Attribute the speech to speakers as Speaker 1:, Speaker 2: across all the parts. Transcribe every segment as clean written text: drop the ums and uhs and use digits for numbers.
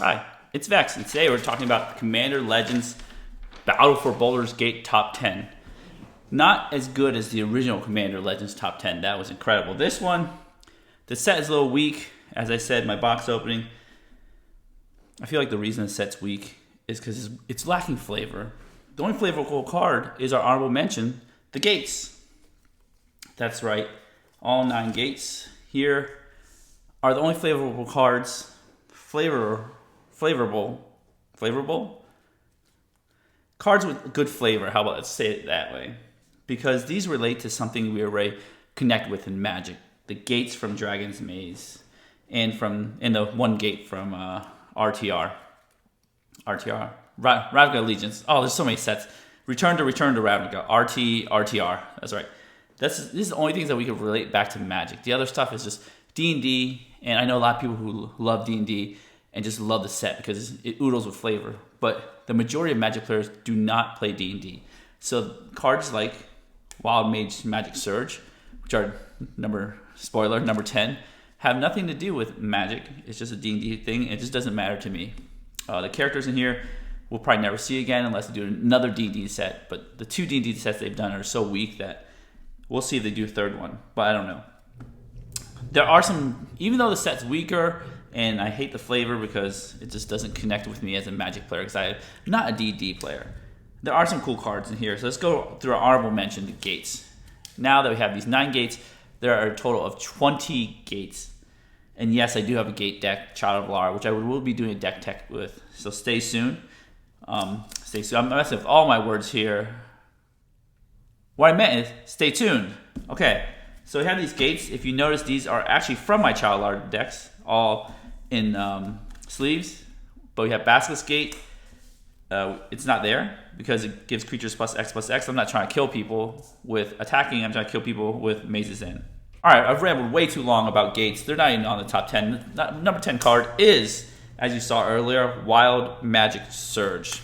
Speaker 1: Hi, it's Vex, and today we're talking about Commander Legends Battle for Baldur's Gate Top 10. Not as good as the original Commander Legends Top 10. That was incredible. This one, the set is a little weak. As I said in my box opening, I feel like the reason the set's weak is because it's lacking flavor. The only flavorful card is our honorable mention, the Gates. That's right. All 9 Gates here are the only flavorful cards. Flavorable cards with good flavor. How about let's say it that way? Because these relate to something we already connect with in Magic. The gates from Dragon's Maze, and the one gate from Radical Allegiance. Oh, there's so many sets. Return to Ravnica. RTR. That's right. This is the only things that we can relate back to Magic. The other stuff is just D&D, and I know a lot of people who love D&D and just love the set because it oodles with flavor. But the majority of Magic players do not play D&D. So cards like Wild Mage Magic Surge, which are number 10, have nothing to do with Magic. It's just a D&D thing. It just doesn't matter to me. The characters in here we'll probably never see again unless they do another D&D set. But the 2 D&D sets they've done are so weak that we'll see if they do a third one. But I don't know. There are some, even though the set's weaker, and I hate the flavor because it just doesn't connect with me as a Magic player because I'm not a D&D player. There are some cool cards in here. So let's go through our honorable mention, the Gates. Now that we have these 9 Gates, there are a total of 20 Gates. And yes, I do have a Gate deck, Child of Lara, which I will be doing a deck tech with. So stay soon. I'm messing with all my words here. What I meant is stay tuned. Okay, so we have these Gates. If you notice, these are actually from my Child of Lara decks, all in sleeves. But we have Basilisk Gate. It's not there because it gives creatures +X+X. I'm not trying to kill people with attacking. I'm trying to kill people with Mazes In. All right, I've rambled way too long about Gates. They're not even on the top 10. Number 10 card is, as you saw earlier, Wild Magic Surge.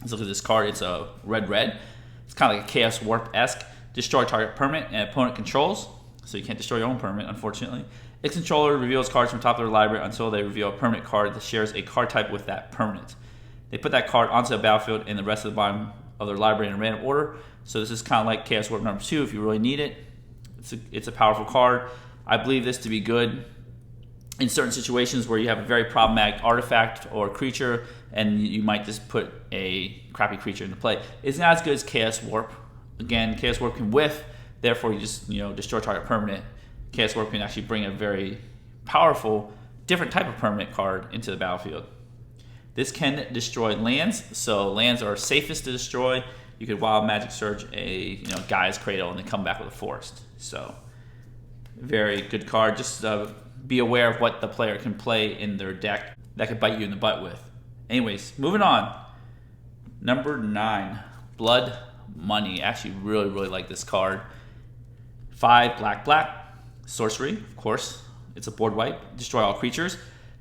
Speaker 1: Let's look at this card. It's a red. It's kind of like a Chaos Warp-esque. Destroy target permanent and opponent controls. So you can't destroy your own permanent, unfortunately. Its controller reveals cards from top of their library until they reveal a permanent card that shares a card type with that permanent. They put that card onto the battlefield and the rest of the bottom of their library in a random order. So this is kind of like Chaos Warp number 2 if you really need it. It's a powerful card. I believe this to be good in certain situations where you have a very problematic artifact or creature and you might just put a crappy creature into play. It's not as good as Chaos Warp. Again, Chaos Warp can whiff, therefore you just destroy target permanent. Chaos Warp can actually bring a very powerful, different type of permanent card into the battlefield. This can destroy lands, so lands are safest to destroy. You could Wild Magic Surge a Gaia's Cradle and then come back with a forest. So, very good card. Just be aware of what the player can play in their deck that could bite you in the butt with. Anyways, moving on. Number 9, Blood Money. Actually, really like this card. 5 black. Sorcery, of course. It's a board wipe. Destroy all creatures.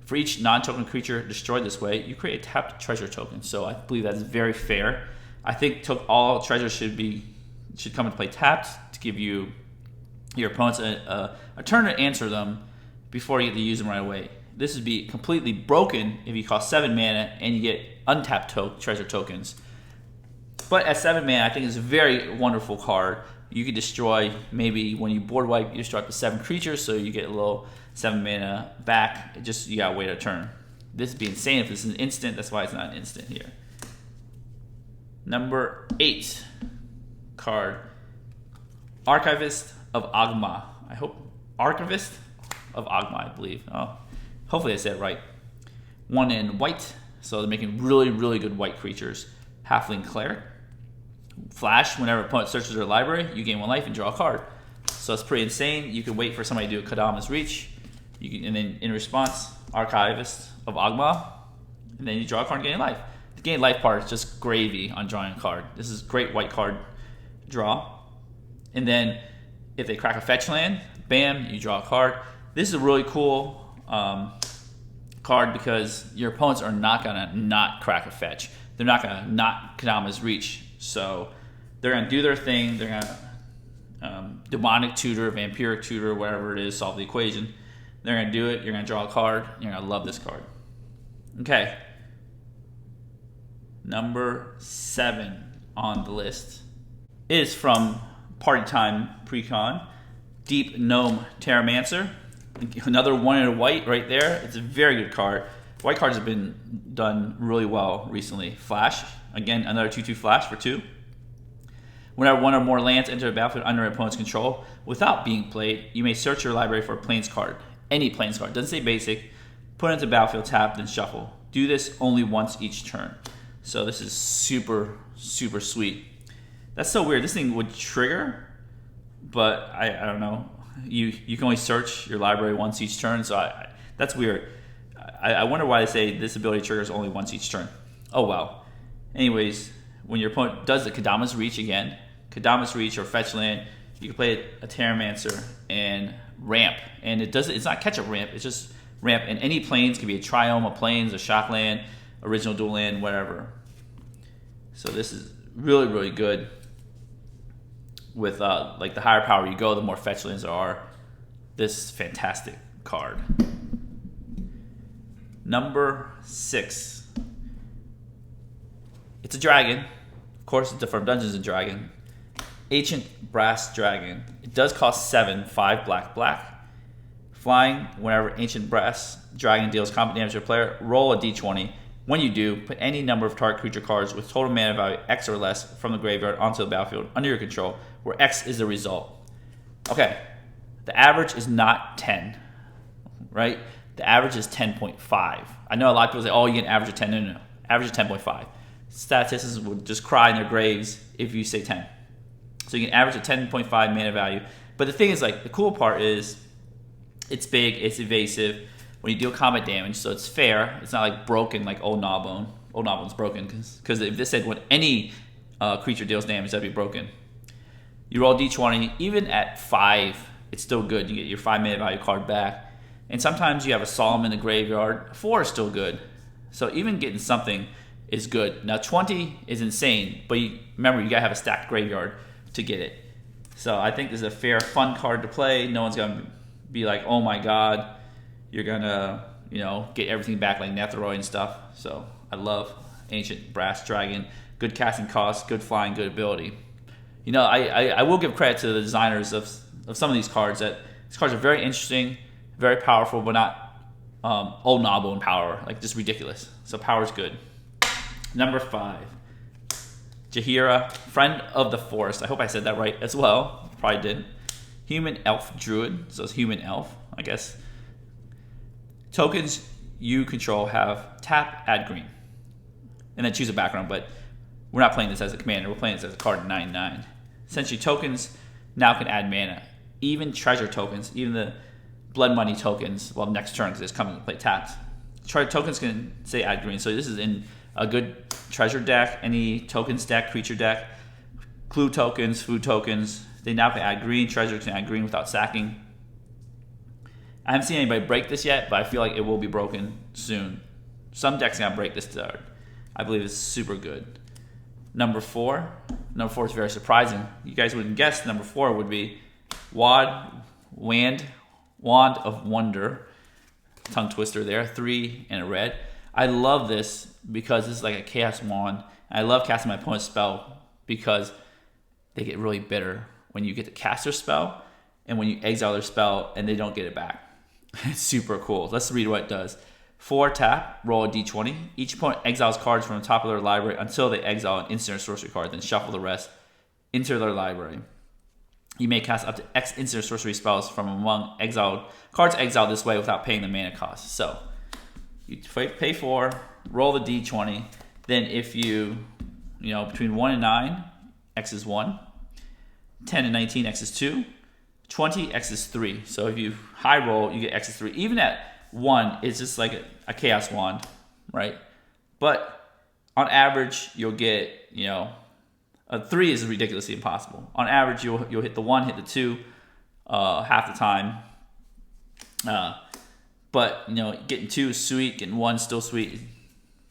Speaker 1: For each non-token creature destroyed this way, you create a tapped treasure token. So I believe that is very fair. I think all treasures should come into play tapped to give you your opponents a turn to answer them before you get to use them right away. This would be completely broken if you cost 7 mana and you get untapped treasure tokens. But at 7 mana, I think it's a very wonderful card. You could destroy, maybe when you board wipe, you destroy up to 7 creatures, so you get a little 7 mana back. You gotta wait a turn. This would be insane if this is an instant. That's why it's not an instant here. Number 8 card, Archivist of Agma. Archivist of Agma, I believe. Oh, hopefully I said it right. 1 in white, so they're making really good white creatures. Halfling Cleric. Flash, whenever opponent searches their library, you gain 1 life and draw a card. So it's pretty insane. You can wait for somebody to do a Kadama's Reach. And then in response, Archivist of Agma. And then you draw a card and gain life. The gain life part is just gravy on drawing a card. This is great white card draw. And then if they crack a fetch land, bam, you draw a card. This is a really cool card because your opponents are not going to not crack a fetch. They're not going to not Kadama's Reach. So they're going to do their thing. They're going to Demonic Tutor, Vampiric Tutor, whatever it is, solve the equation. They're going to do it. You're going to draw a card. You're going to love this card. Okay. Number 7 on the list is from Party Time Precon, Deep Gnome Terramancer. Another 1 in a white right there. It's a very good card. White cards have been done really well recently. Flash, again, another 2/2 flash for 2. Whenever 1 or more lands enter the battlefield under an opponent's control without being played, you may search your library for a Plains card. Any Plains card. Doesn't say basic. Put it into the battlefield, tap, then shuffle. Do this only once each turn. So this is super, super sweet. That's so weird. This thing would trigger, but I don't know. You can only search your library once each turn, so that's weird. I wonder why they say this ability triggers only once each turn. Oh well. Anyways, when your opponent does the Kadama's Reach again, Kadama's Reach or fetch land, you can play a Terramancer and ramp. And it's not catch up ramp, it's just ramp. And any plains can be a Triome, a Plains, a shock land, original dual land, whatever. So this is really, really good. With like the higher power you go, the more fetch lands there are. This is a fantastic card. Number 6. It's a dragon. Of course, it's from Dungeons and Dragons. Ancient Brass Dragon. It does cost 7, 5 black, black. Flying, whenever Ancient Brass Dragon deals combat damage to a player, roll a d20. When you do, put any number of target creature cards with total mana value X or less from the graveyard onto the battlefield under your control, where X is the result. Okay, the average is not 10, right? The average is 10.5. I know a lot of people say, oh, you get an average of 10. No, no, no. Average is 10.5. Statisticians would just cry in their graves if you say 10. So you get an average of 10.5 mana value. But the thing is, like, the cool part is it's big, it's evasive when you deal combat damage, so it's fair. It's not like broken like Old Gnawbone. Old Gnawbone's broken because if this said when any creature deals damage, that'd be broken. You roll d20, even at 5, it's still good. You get your 5 mana value card back. And sometimes you have a Solemn in the graveyard. 4 is still good. So even getting something is good. Now 20 is insane, but remember, you gotta have a stacked graveyard to get it. So I think this is a fair, fun card to play. No one's gonna be like, oh my god, you're gonna, get everything back like Netheroi and stuff. So I love Ancient Brass Dragon. Good casting cost, good flying, good ability. I will give credit to the designers of some of these cards. That these cards are very interesting, very powerful, but not Old Gnawbone power, like just ridiculous. So power's good. Number 5, Jaheira, Friend of the Forest. I hope I said that right as well. Probably didn't. Human Elf Druid, so it's Human Elf, I guess. Tokens you control have tap, add green, and then choose a background, but we're not playing this as a commander, we're playing this as a card 9/9. Essentially, tokens now can add mana. Even treasure tokens, even the blood money tokens, well, next turn because it's coming to play tapped. Treasure tokens can say add green, so this is in a good treasure deck, any tokens deck, creature deck. Clue tokens, food tokens, they now can add green. Treasure can add green without sacking. I haven't seen anybody break this yet, but I feel like it will be broken soon. Some decks are going to break this card. I believe it's super good. Number 4 is very surprising. You guys wouldn't guess number 4 would be Wand of Wonder. Tongue twister there. 3 and a red. I love this because this is like a Chaos Wand. I love casting my opponent's spell because they get really bitter when you get to cast their spell and when you exile their spell and they don't get it back. It's super cool. Let's read what it does. 4 tap, roll a d20. Each opponent exiles cards from the top of their library until they exile an instant or sorcery card, then shuffle the rest into their library. You may cast up to X instant or sorcery spells from among cards exiled this way without paying the mana cost. So you pay 4, roll the d20. Then if between 1 and 9, X is 1. 10 and 19, X is 2. 20, X is 3. So if you high roll, you get X is 3. Even at 1, it's just like a Chaos Wand, right? But on average, you'll get, a 3 is ridiculously impossible. On average, you'll hit the 1, hit the 2 half the time. But, getting 2 is sweet, getting 1 is still sweet.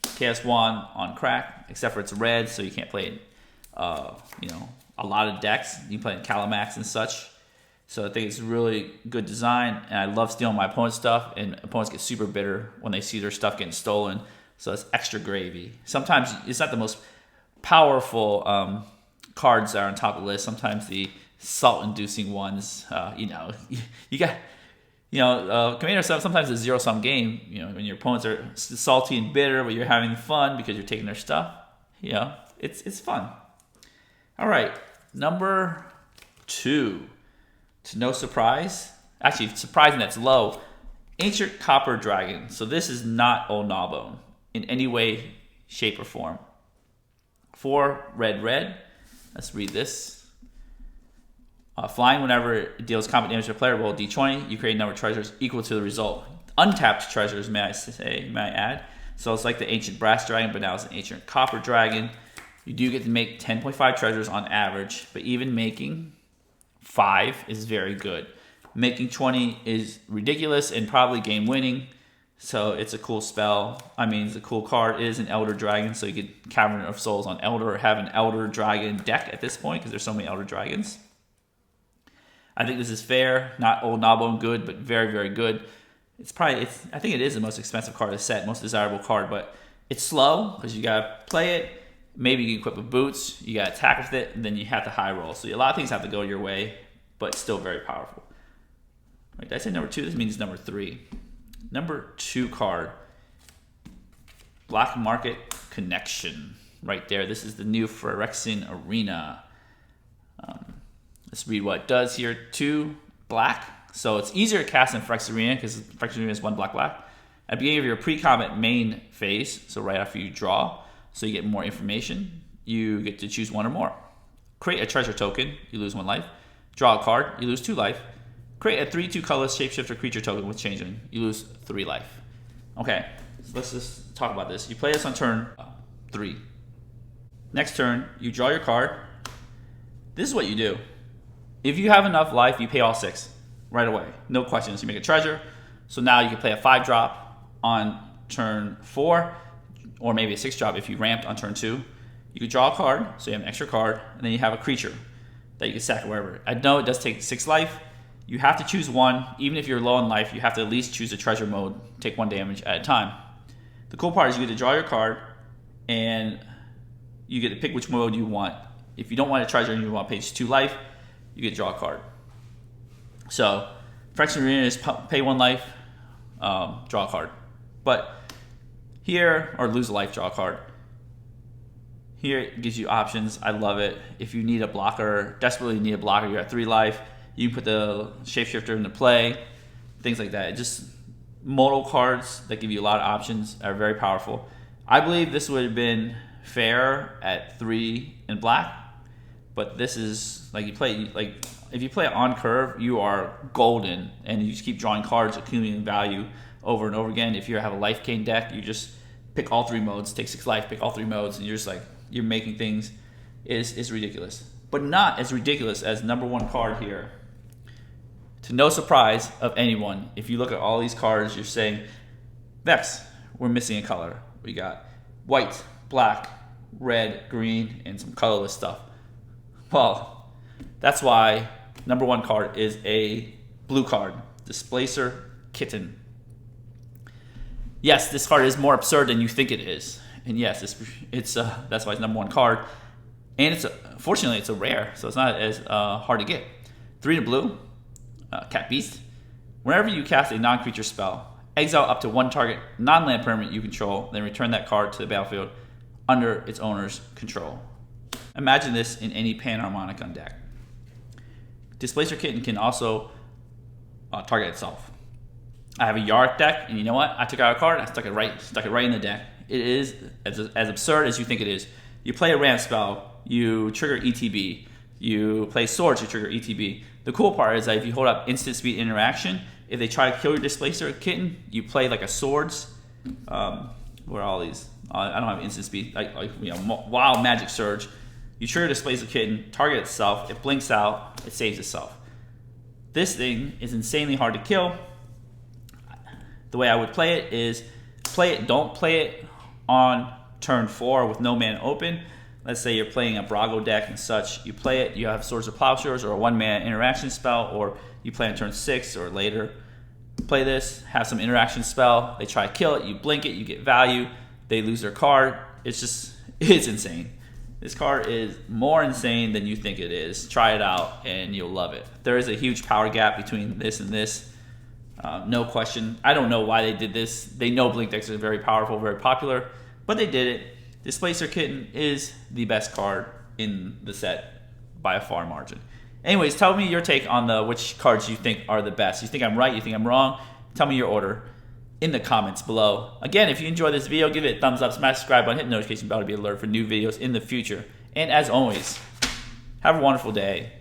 Speaker 1: Chaos Wand on crack, except for it's red, so you can't play it, a lot of decks. You can play in Calamax and such. So I think it's really good design, and I love stealing my opponent's stuff, and opponents get super bitter when they see their stuff getting stolen. So it's extra gravy. Sometimes it's not the most powerful cards that are on top of the list. Sometimes the salt-inducing ones, you got, Commander stuff. Sometimes it's a zero-sum game. When your opponents are salty and bitter, but you're having fun because you're taking their stuff. It's fun. All right, number 2. To no surprise, actually surprising that's low, Ancient Copper Dragon. So this is not Old Gnawbone in any way, shape, or form. 4 red. Let's read this. Flying whenever it deals combat damage to a player, roll d20. You create a number of treasures equal to the result. Untapped treasures, may I add. So it's like the Ancient Brass Dragon, but now it's an Ancient Copper Dragon. You do get to make 10.5 treasures on average, but even making 5 is very good. Making 20 is ridiculous and probably game winning. So it's a cool spell. It's a cool card. It is an Elder Dragon, so you get Cavern of Souls on Elder, or have an Elder Dragon deck at this point because there's so many Elder Dragons. I think this is fair. Not Old Gnawbone good, but very, very good. I think it is the most expensive card of the set, most desirable card, but it's slow because you gotta play it. Maybe you can equip with boots. You gotta attack with it, and then you have to high roll. So a lot of things have to go your way, but still very powerful. Did I say number 2? This means number 3. Number 2 card, Black Market Connection. Right there. This is the new Phyrexian Arena. Let's read what it does here. 2 black. So it's easier to cast in Phyrexian Arena because Phyrexian Arena is 1 black. At the beginning of your pre-combat main phase, so right after you draw, so you get more information, you get to choose 1 or more. Create a treasure token, you lose 1 life. Draw a card, you lose 2 life. Create a 3/2 colorless shapeshifter creature token with changing, you lose 3 life. Okay, so let's just talk about this. You play this on turn 3. Next turn, you draw your card. This is what you do. If you have enough life, you pay all 6 right away. No questions. You make a treasure. So now you can play a 5-drop on turn 4, or maybe a 6-drop if you ramped on turn 2. You can draw a card, so you have an extra card, and then you have a creature that you can sack wherever. I know it does take 6 life. You have to choose 1. Even if you're low on life, you have to at least choose a treasure mode, take 1 damage at a time. The cool part is you get to draw your card, and you get to pick which mode you want. If you don't want a treasure and you want to pay 2 life, you get to draw a card. So, Phyrexian Arena is pay 1 life, draw a card. But here, or lose a life, draw a card. Here it gives you options. I love it. If you need a blocker, desperately need a blocker, you're at 3 life, you can put the shapeshifter into play, things like that. Just modal cards that give you a lot of options are very powerful. I believe this would have been fair at 3 in black, but this is if you play it on curve, you are golden, and you just keep drawing cards, accumulating value over and over again. If you have a life gain deck, you just pick all 3 modes, take 6 life, pick all 3 modes, and you're just you're making things is ridiculous, but not as ridiculous as number 1 card here. To no surprise of anyone, if you look at all these cards, you're saying, Vex, we're missing a color. We got white, black, red, green, and some colorless stuff. Well, that's why number 1 card is a blue card, Displacer Kitten. Yes, this card is more absurd than you think it is. And yes, it's that's why it's number 1 card. And fortunately, it's a rare, so it's not as hard to get. 3 to blue. Cat Beast. Whenever you cast a non-creature spell, exile up to 1 target non-land permanent you control, then return that card to the battlefield under its owner's control. Imagine this in any Panharmonicon deck. Displacer Kitten can also target itself. I have a Yarick deck, and you know what? I took out a card, I stuck it right in the deck. It is as absurd as you think it is. You play a ramp spell, you trigger ETB. You play Swords, you trigger ETB. The cool part is that if you hold up instant speed interaction, if they try to kill your Displacer Kitten, you play a Swords. Where are all these? I don't have instant speed. Wild Magic Surge. You trigger Displacer Kitten, target itself, it blinks out, it saves itself. This thing is insanely hard to kill. The way I would play it is don't play it on turn 4 with no man open. let's say you're playing a Brago deck and such, you play it, you have Swords of Plowshares or a 1-mana interaction spell, or you play on turn 6 or later. Play this, have some interaction spell, they try to kill it, you blink it, you get value, they lose their card. It's insane. This card is more insane than you think it is. Try it out and you'll love it. There is a huge power gap between this and this. No question. I don't know why they did this. They know Blink decks are very powerful, very popular, but they did it. Displacer Kitten is the best card in the set by a far margin. Anyways, tell me your take on which cards you think are the best. You think I'm right? You think I'm wrong? Tell me your order in the comments below. Again, if you enjoyed this video, give it a thumbs up, smash the subscribe button, hit the notification bell to be alerted for new videos in the future. And as always, have a wonderful day.